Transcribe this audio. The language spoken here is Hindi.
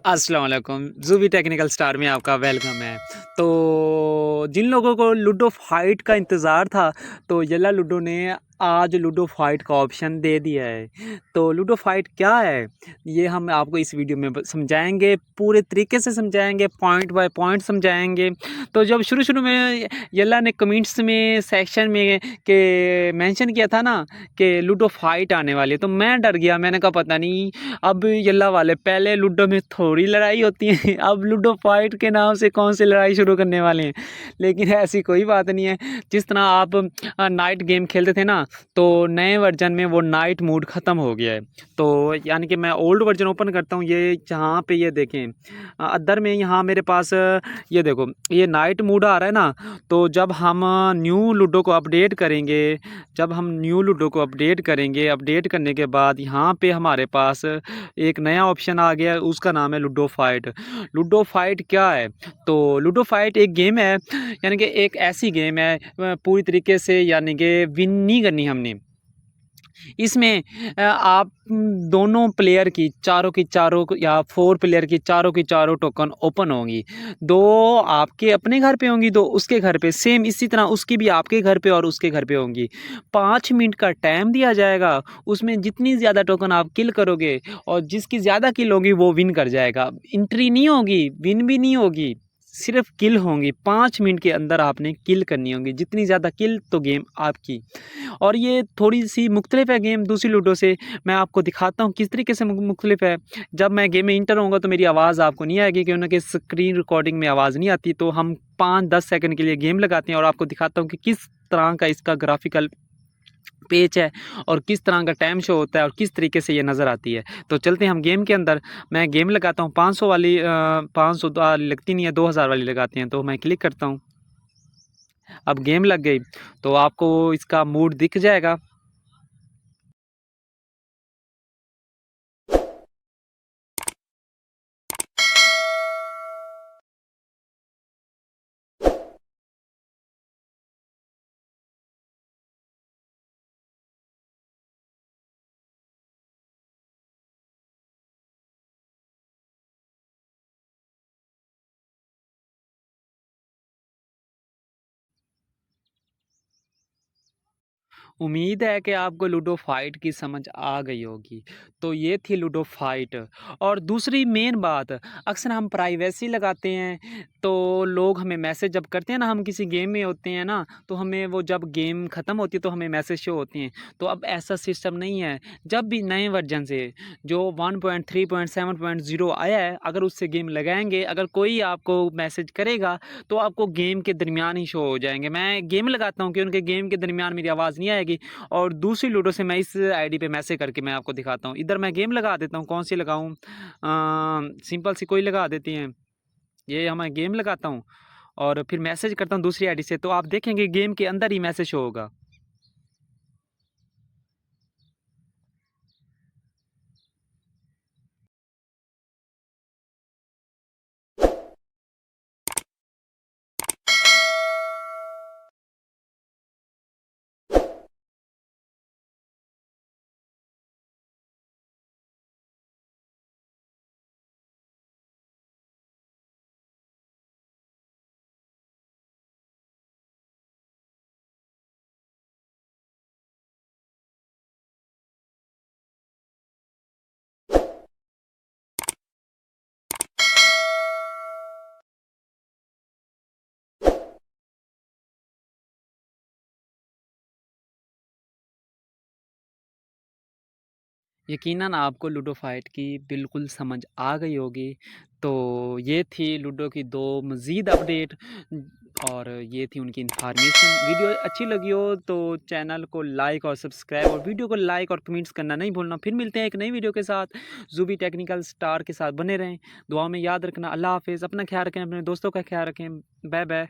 अस्सलाम वालेकुम, ज़ूबी टेक्निकल स्टार में आपका वेलकम है। तो जिन लोगों को लूडो फाइट का इंतज़ार था, तो यल्ला लूडो ने आज लूडो फाइट का ऑप्शन दे दिया है। तो लूडो फाइट क्या है, ये हम आपको इस वीडियो में समझाएंगे, पूरे तरीके से समझाएंगे, पॉइंट बाय पॉइंट समझाएंगे। तो जब शुरू-शुरू में यल्ला ने कमेंट्स में सेक्शन में के मेंशन किया था ना कि लूडो फाइट आने वाली है, तो मैं डर गया। मैंने कहा पता नहीं अब यल्ला वाले पहले लूडो में थोड़ी लड़ाई होती है, अब लूडो फाइट के नाम से कौन सी लड़ाई शुरू करने वाले हैं। लेकिन ऐसी कोई बात नहीं है। जिस तरह आप नाइट गेम खेलते थे ना, तो नए वर्जन में वो नाइट मोड ख़त्म हो गया है। तो यानी कि मैं ओल्ड वर्जन ओपन करता हूँ, ये जहाँ पे ये देखें अदर में, यहाँ मेरे पास ये देखो ये नाइट मोड आ रहा है ना। तो जब हम न्यू लूडो को अपडेट करेंगे, अपडेट करने के बाद यहाँ पे हमारे पास एक नया ऑप्शन आ गया है, उसका नाम है लूडो फाइट। लूडो फाइट क्या है? तो लूडो फाइट एक गेम है, यानी कि एक ऐसी गेम है पूरी तरीके से, यानी कि विन नहीं करनी हमने इसमें। आप दोनों प्लेयर की चारों या 4 प्लेयर की चारों टोकन ओपन होंगी। 2 आपके अपने घर पे होंगी, 2 उसके घर पे, सेम इसी तरह उसकी भी आपके घर पे और उसके घर पे होंगी। 5 मिनट का टाइम दिया जाएगा, उसमें जितनी ज़्यादा टोकन आप किल करोगे और जिसकी ज़्यादा किल होगी वो विन कर जाएगा। एंट्री नहीं होगी, विन भी नहीं होगी, सिर्फ किल होंगी। 5 मिनट के अंदर आपने किल करनी होगी, जितनी ज़्यादा किल तो गेम आपकी। और ये थोड़ी-सी मुख्तलिफ है गेम दूसरी लूडो से। मैं आपको दिखाता हूँ किस तरीके से मुख्तलिफ है। जब मैं गेम में एंटर होऊँगा तो मेरी आवाज़ आपको नहीं आएगी, क्योंकि स्क्रीन रिकॉर्डिंग में आवाज़ नहीं आती। तो हम 5-10 सेकंड के लिए गेम लगाते हैं और आपको दिखाता हूँ कि किस तरह का इसका ग्राफ़िकल पेच है और किस तरह का टाइम शो होता है और किस तरीके से ये नज़र आती है। तो चलते हैं हम गेम के अंदर। मैं गेम लगाता हूँ 500 वाली, 500 वाली लगती नहीं है, 2000 वाली लगाते हैं। तो मैं क्लिक करता हूँ, अब गेम लग गई, तो आपको इसका मूड दिख जाएगा। उम्मीद है कि आपको लूडो फाइट की समझ आ गई होगी। तो ये थी लूडो फाइट। और दूसरी मेन बात, अक्सर हम प्राइवेसी लगाते हैं, तो लोग हमें मैसेज जब करते हैं ना, हम किसी गेम में होते हैं ना, तो हमें वो जब गेम ख़त्म होती है तो हमें मैसेज शो होते हैं। तो अब ऐसा सिस्टम नहीं है। जब भी नए वर्जन से जो 1.3.7.0 आया है, अगर उससे गेम लगाएंगे, अगर कोई आपको मैसेज करेगा तो आपको गेम के दरमियान ही शो हो जाएंगे। मैं गेम लगाता हूँ कि उनके गेम के दरमियान मेरी आवाज़ नहीं आएगी। और दूसरी लूडो से मैं इस आईडी पे मैसेज करके मैं आपको दिखाता हूँ। इधर मैं गेम लगा देता हूँ, कौन सी लगाऊँ? सिंपल सी कोई लगा देती हैं। ये मैं गेम लगाता हूँ और फिर मैसेज करता हूँ दूसरी आईडी से, तो आप देखेंगे गेम के अंदर ही मैसेज शो होगा। यकीनन आपको लूडो फाइट की बिल्कुल समझ आ गई होगी। तो ये थी लूडो की 2 मज़ीद अपडेट और ये थी उनकी इन्फॉर्मेशन। वीडियो अच्छी लगी हो तो चैनल को लाइक और सब्सक्राइब, और वीडियो को लाइक और कमेंट्स करना नहीं भूलना। फिर मिलते हैं एक नई वीडियो के साथ। ज़ूबी टेक्निकल स्टार के साथ बने रहें। दुआ में याद रखना। अल्लाह हाफ़िज़। अपना ख्याल रखें, अपने दोस्तों का ख्याल रखें। Bye bye.